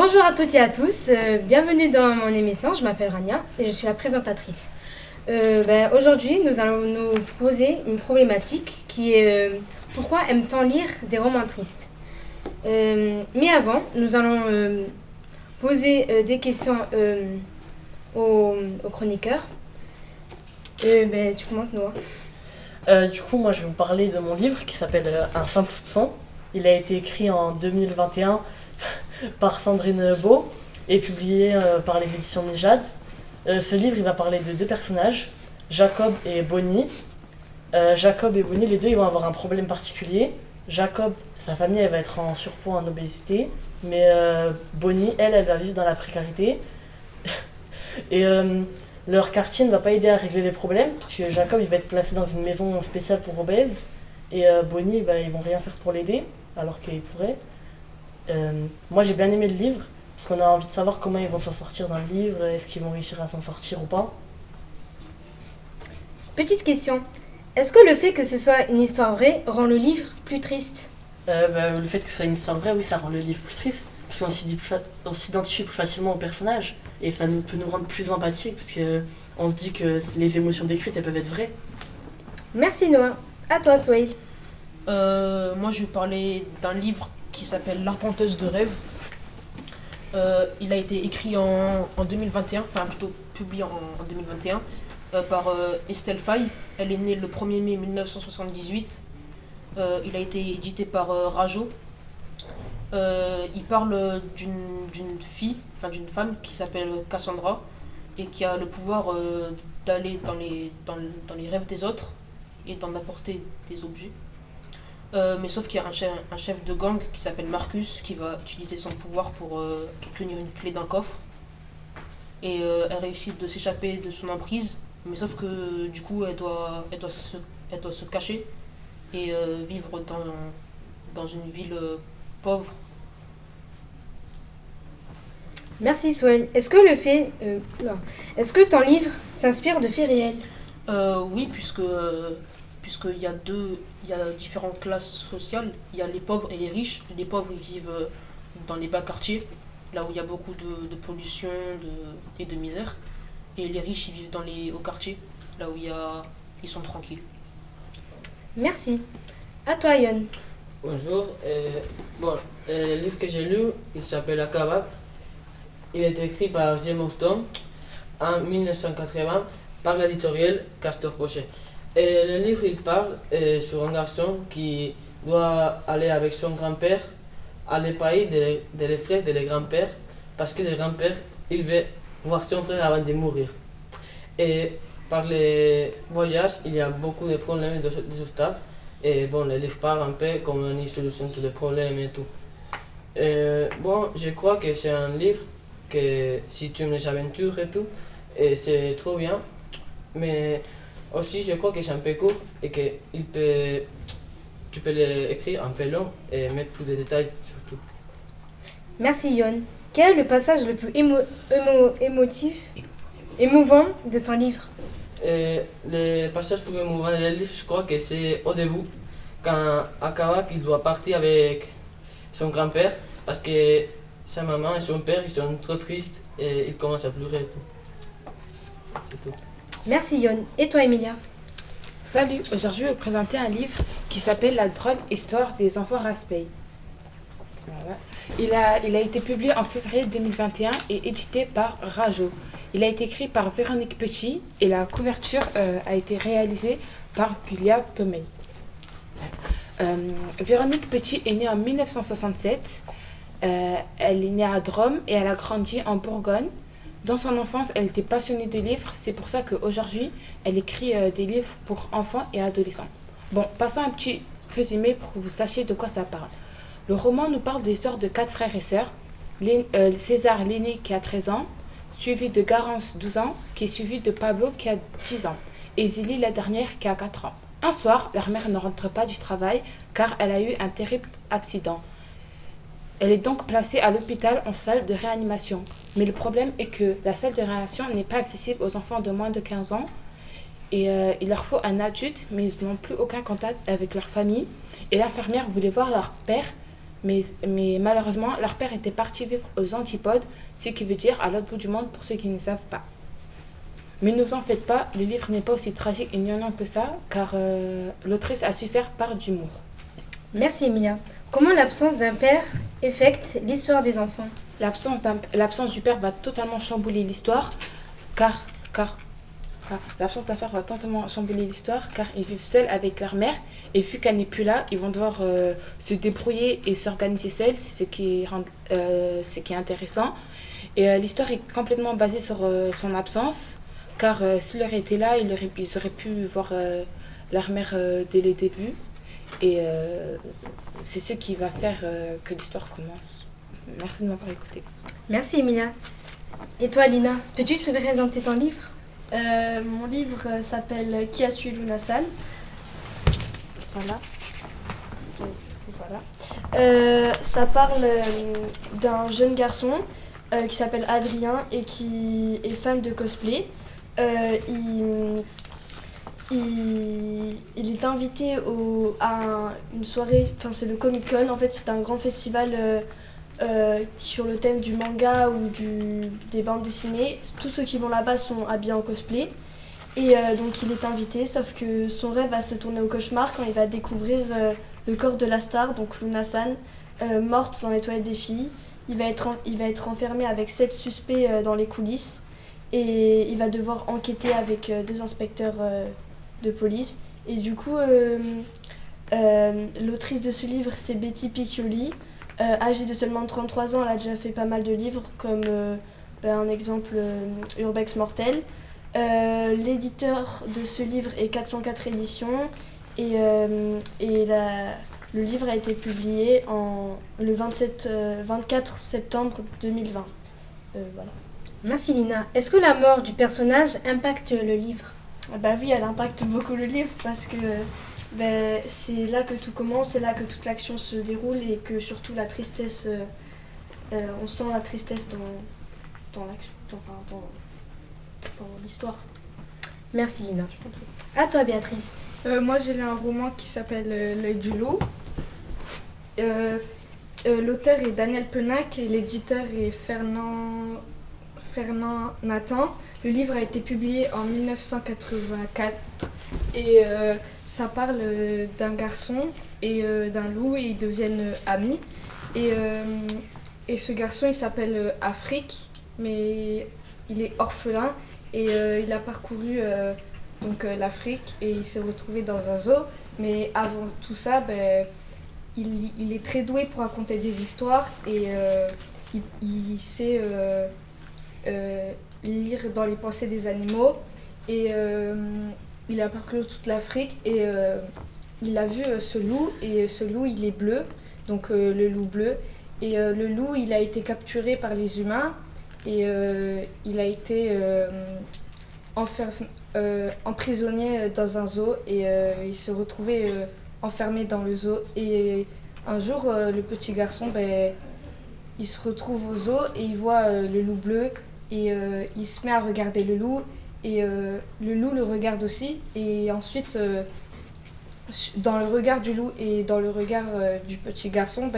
Bonjour à toutes et à tous, bienvenue dans mon émission, je m'appelle Rania et je suis la présentatrice. Aujourd'hui, nous allons nous poser une problématique qui est pourquoi aime-t-on lire des romans tristes. Mais avant, nous allons poser des questions aux chroniqueurs. Tu commences, Noah. Moi, je vais vous parler de mon livre qui s'appelle Un simple soupçon. Il a été écrit en 2021 par Sandrine Beau et publié par les éditions Mijade. Ce livre, il va parler de deux personnages, Jacob et Bonnie. Jacob et Bonnie, les deux, ils vont avoir un problème particulier. Jacob, sa famille, elle va être en surpoids, en obésité, mais Bonnie, elle va vivre dans la précarité. Et leur quartier ne va pas aider à régler les problèmes, parce que Jacob, il va être placé dans une maison spéciale pour obèses, et Bonnie, ils vont rien faire pour l'aider, alors qu'il pourrait. Moi, j'ai bien aimé le livre, parce qu'on a envie de savoir comment ils vont s'en sortir dans le livre, est-ce qu'ils vont réussir à s'en sortir ou pas. Petite question, est-ce que le fait que ce soit une histoire vraie rend le livre plus triste ? Le fait que ce soit une histoire vraie, oui, ça rend le livre plus triste, parce qu'on s'identifie plus facilement au personnage, et ça peut nous rendre plus empathiques, parce qu'on se dit que les émotions décrites, elles peuvent être vraies. Merci Noah. À toi, Souhail. Moi, je vais parler d'un livre qui s'appelle L'Arpenteuse de rêve. Il a été écrit en 2021, enfin plutôt publié en 2021 par Estelle Faye. Elle est née le 1er mai 1978. Il a été édité par Rajo. Il parle d'une fille, enfin d'une femme qui s'appelle Cassandra et qui a le pouvoir d'aller dans les rêves des autres et d'en apporter des objets. Mais sauf qu'il y a un chef de gang qui s'appelle Marcus qui va utiliser son pouvoir pour obtenir une clé d'un coffre. Et elle réussit de s'échapper de son emprise, mais sauf que du coup elle doit se cacher et vivre dans une ville pauvre. Merci Souhail. Est-ce que ton livre s'inspire de faits réels ? Oui, puisqu'il y a différentes classes sociales. Il y a les pauvres et les riches. Les pauvres, ils vivent dans les bas quartiers, là où il y a beaucoup de pollution et de misère. Et les riches, ils vivent dans les hauts quartiers, là où ils sont tranquilles. Merci. À toi, Yon. Bonjour. Le livre que j'ai lu, il s'appelle Akabak. Il est écrit par James Austin en 1980 par l'éditorial Castor Pochet. Et le livre, il parle sur un garçon qui doit aller avec son grand-père à le pays de les frères de les grands-pères parce que le grand-père, il veut voir son frère avant de mourir. Et par les voyages, il y a beaucoup de problèmes de ce stade. Et le livre parle un peu comment il solutionne tous les problèmes et tout. Je crois que c'est un livre que si tu aimes les aventures et tout, c'est trop bien. Mais aussi, je crois que c'est un peu court et que tu peux l'écrire un peu long et mettre plus de détails surtout. Merci Yon. Quel est le passage le plus émouvant de ton livre ? Le passage plus émouvant du livre, je crois que c'est au début, quand Akawak il doit partir avec son grand-père parce que sa maman et son père ils sont trop tristes et ils commencent à pleurer et tout. C'est tout. Merci Yon. Et toi, Emilia ? Salut, aujourd'hui je vais vous présenter un livre qui s'appelle La drôle histoire des enfants Raspail. Voilà. Il a été publié en février 2021 et édité par Rajo. Il a été écrit par Véronique Petit et la couverture a été réalisée par Julia Tomei. Véronique Petit est née en 1967. Elle est née à Drôme et elle a grandi en Bourgogne. Dans son enfance, elle était passionnée de livres, c'est pour ça qu'aujourd'hui, elle écrit des livres pour enfants et adolescents. Bon, passons un petit résumé pour que vous sachiez de quoi ça parle. Le roman nous parle de l'histoire de 4 frères et sœurs. César, l'aîné, qui a 13 ans, suivi de Garance, 12 ans, qui est suivi de Pablo, qui a 10 ans, et Zélie, la dernière, qui a 4 ans. Un soir, leur mère ne rentre pas du travail car elle a eu un terrible accident. Elle est donc placée à l'hôpital en salle de réanimation. Mais le problème est que la salle de réanimation n'est pas accessible aux enfants de moins de 15 ans. Et il leur faut un adulte, mais ils n'ont plus aucun contact avec leur famille. Et l'infirmière voulait voir leur père, mais malheureusement, leur père était parti vivre aux antipodes, ce qui veut dire à l'autre bout du monde pour ceux qui ne savent pas. Mais ne vous en faites pas, le livre n'est pas aussi tragique et gnangnan que ça, car l'autrice a su faire part d'humour. Merci Emilia. Comment l'absence d'un père affecte l'histoire des enfants? L'absence du père va totalement chambouler l'histoire, car l'absence d'un père va totalement chambouler l'histoire, car ils vivent seuls avec leur mère, et vu qu'elle n'est plus là, ils vont devoir se débrouiller et s'organiser seuls, c'est ce qui est intéressant. Et l'histoire est complètement basée sur son absence, car s'il aurait été là, ils auraient pu voir leur mère dès le début. Et c'est ce qui va faire que l'histoire commence. Merci de m'avoir écouté. Merci Emilia. Et toi Lina, peux-tu te présenter ton livre? Mon livre s'appelle Qui a tué Lunasan? Voilà. Ça parle d'un jeune garçon qui s'appelle Adrien et qui est fan de cosplay. Il est invité à une soirée, enfin c'est le Comic Con, en fait c'est un grand festival sur le thème du manga ou des bandes dessinées. Tous ceux qui vont là-bas sont habillés en cosplay. Et donc il est invité, sauf que son rêve va se tourner au cauchemar quand il va découvrir le corps de la star, donc Lunasan, morte dans les toilettes des filles. Il va être enfermé avec 7 suspects dans les coulisses et il va devoir enquêter avec 2 inspecteurs de police. Et du coup, l'autrice de ce livre, c'est Betty Piccioli. Âgée de seulement 33 ans, elle a déjà fait pas mal de livres, comme un exemple Urbex Mortel. L'éditeur de ce livre est 404 éditions et le livre a été publié le 24 septembre 2020. Voilà. Merci Lina. Est-ce que la mort du personnage impacte le livre? Bah oui, elle impacte beaucoup le livre parce que c'est là que tout commence, c'est là que toute l'action se déroule et que surtout la tristesse, on sent la tristesse dans l'action, dans l'histoire. Merci Lina. À toi Béatrice. Moi j'ai lu un roman qui s'appelle L'œil du loup. L'auteur est Daniel Penac et l'éditeur est Fernand Nathan. Le livre a été publié en 1984 et ça parle d'un garçon et d'un loup et ils deviennent amis. Et ce garçon il s'appelle Afrique, mais il est orphelin et il a parcouru l'Afrique et il s'est retrouvé dans un zoo. Mais avant tout ça, il est très doué pour raconter des histoires et il sait lire dans les pensées des animaux. Et il a parcouru toute l'Afrique et il a vu ce loup. Et ce loup, il est bleu, donc le loup bleu. Et le loup, il a été capturé par les humains et il a été emprisonné dans un zoo et il se retrouvait enfermé dans le zoo. Et un jour, le petit garçon, il se retrouve au zoo et il voit le loup bleu et il se met à regarder le loup et le loup le regarde aussi. Et ensuite, dans le regard du loup et dans le regard du petit garçon,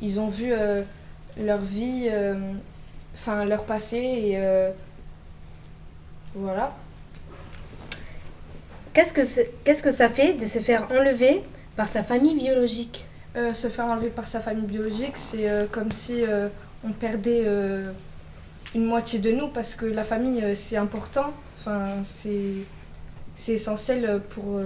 ils ont vu leur vie, leur passé et voilà. Qu'est-ce que ça fait de se faire enlever par sa famille biologique? Se faire enlever par sa famille biologique, c'est comme si on perdait une moitié de nous parce que la famille, c'est important. C'est essentiel pour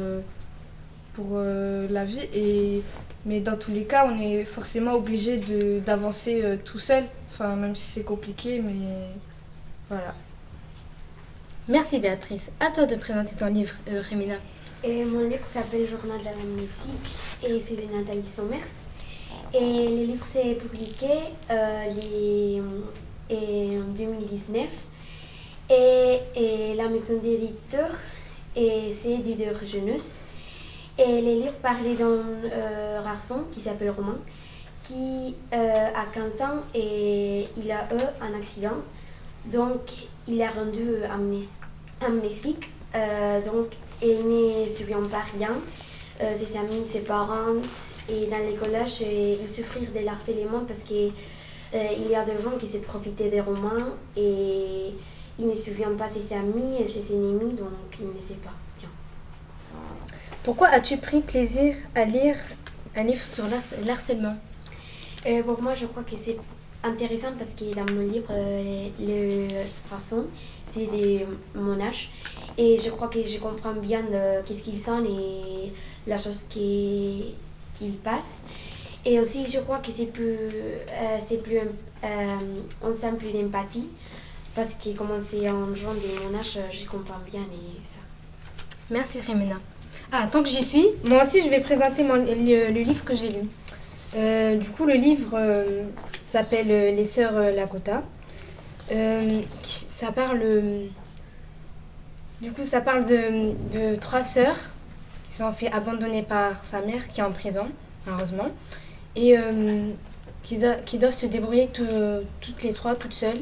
la vie. Mais dans tous les cas, on est forcément obligé d'avancer tout seul, même si c'est compliqué, mais voilà. Merci Béatrice. À toi de présenter ton livre, Rémina. Et mon livre s'appelle Journal de l'amnésique et c'est de Nathalie Sommers. Et le livre s'est publié en 2019. Et la maison d'éditeur, c'est Didier Genus. Et le livre parlait d'un garçon qui s'appelle Romain, qui a 15 ans et il a eu un accident. Donc, il est rendu amnésique. Donc, il ne se souvient pas rien ses amis, ses parents. Et dans les collèges, ils souffrirent de l'harcèlement parce que il y a des gens qui se profitaient des romans et ils ne se souviennent pas de ses amis et ses ennemis, donc ils ne savent pas bien. Pourquoi as-tu pris plaisir à lire un livre sur l'harcèlement? Pour moi, je crois que c'est intéressant parce que dans mon livre, le garçon, c'est mon âge. Et je crois que je comprends bien qu'est-ce qu'ils sont et la chose qu'ils passent. Et aussi, je crois que c'est plus on sent plus d'empathie parce que comme c'est un genre de mon âge, je comprends bien et ça. Merci Rémena. Ah, tant que j'y suis, moi aussi je vais présenter le livre que j'ai lu. Du coup, le livre s'appelle Les Sœurs Lakota. Ça parle de 3 sœurs qui sont fait abandonner par sa mère qui est en prison, malheureusement, et qui doivent se débrouiller toutes les 3 toutes seules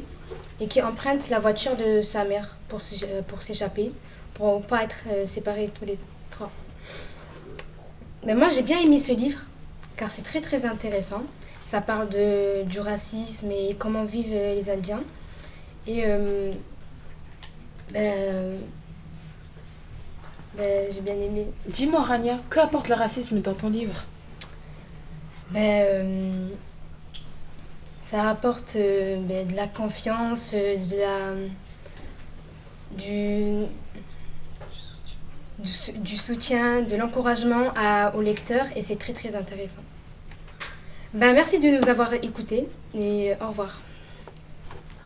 et qui empruntent la voiture de sa mère pour s'échapper, pour ne pas être séparées tous les 3. Mais moi j'ai bien aimé ce livre car c'est très très intéressant. Ça parle du racisme et comment vivent les Indiens. Et j'ai bien aimé. Dis-moi Rania, que apporte le racisme dans ton livre? Ça apporte de la confiance, du soutien, de l'encouragement aux lecteurs et c'est très très intéressant. Merci de nous avoir écoutés et au revoir.